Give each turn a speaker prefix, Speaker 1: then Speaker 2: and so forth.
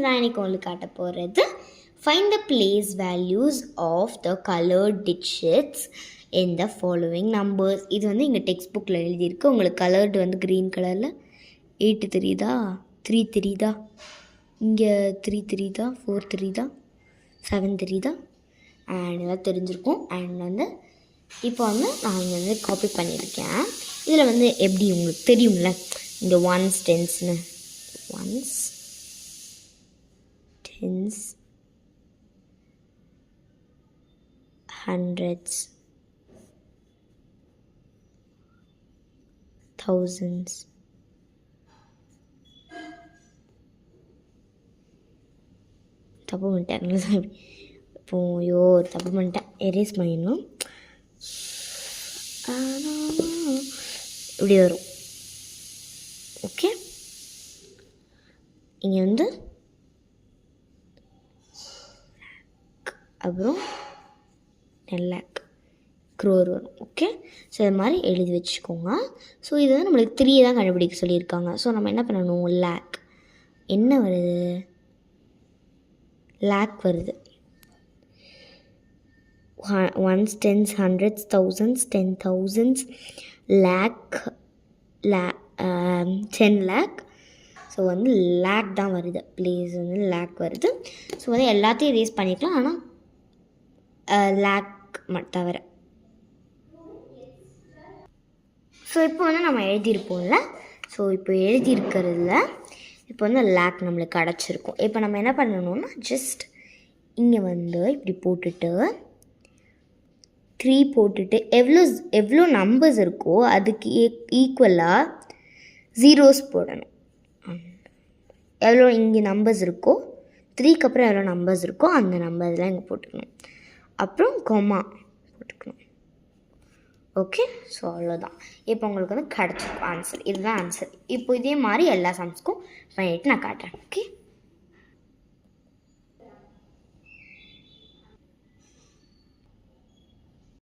Speaker 1: நான் இன்றைக்கி உங்களுக்கு காட்ட போகிறது find the place values of the coloured digits in the following numbers. இது வந்து இங்கே டெக்ஸ்ட் புக்கில் எழுதியிருக்கு. உங்களுக்கு கலர்டு வந்து க்ரீன் கலரில் 8 தெரியுதா, 3 தெரியுதா, இங்கே 3 தெரியுதா, 4 தெரியுதா, 7 தெரியுதா, அண்ட் எல்லாம் தெரிஞ்சிருக்கும். அண்ட் வந்து இப்போ வந்து நான் இங்கே வந்து காப்பி பண்ணியிருக்கேன். இதில் வந்து எப்படி உங்களுக்கு தெரியும்ல, இங்கே ஒன்ஸ் டென்ஸ்னு, ஒன்ஸ் டென்ஸ் ஹண்ட்ரட்ஸ் thousands, தப்பு பண்ணிட்டேன். இப்போ தப்பு பண்ணிட்டேன், எரேஸ் பண்ணிடணும். இப்படி வரும். ஓகே, இங்கே வந்து அப்புறம் 10 lakh க்ரோர் வரும். ஓகே, ஸோ இது மாதிரி எழுதி வச்சுக்கோங்க. ஸோ இது வந்து நம்மளுக்கு 3 தான் கண்டுபிடிக்க சொல்லியிருக்காங்க. ஸோ நம்ம என்ன பண்ணணும், லேக் என்ன வருது, லேக் வருது. Ones tens hundreds thousands 10,000s lakh 10 lakh. So வந்து லேக் தான் வருது, ப்ளேஸ் வந்து லேக் வருது. ஸோ வந்து எல்லாத்தையும் ரேஸ் பண்ணிக்கலாம், ஆனால் லேக் தவிர. ஸோ இப்போ வந்து நம்ம எழுதியிருப்போம்ல, ஸோ இப்போ எழுதியிருக்கிறதுல இப்போ வந்து லேக் நம்மளுக்கு கிடச்சிருக்கும். இப்போ நம்ம என்ன பண்ணணும்னா, ஜஸ்ட் இங்கே வந்து இப்படி போட்டுட்டு 3 போட்டுட்டு எவ்வளோ நம்பர்ஸ் இருக்கோ அதுக்கு ஈக்குவலாக ஜீரோஸ் போடணும். எவ்வளோ இங்கே நம்பர்ஸ் இருக்கோ 3க்கு அப்புறம் எவ்வளோ நம்பர்ஸ் இருக்கோ அந்த நம்பர்ஸ்லாம் இங்கே போட்டுக்கணும். அப்புறம் கொமா போட்டுக்கணும். ஓகே, ஸோ அவ்வளோதான். இப்போ உங்களுக்கு வந்து கிடச்சிருக்கும் ஆன்சர். இதுதான் ஆன்சர். இப்போ இதே மாதிரி எல்லா சம்ஸ்க்கும் பண்ணிவிட்டு நான் காட்டுறேன். ஓகே.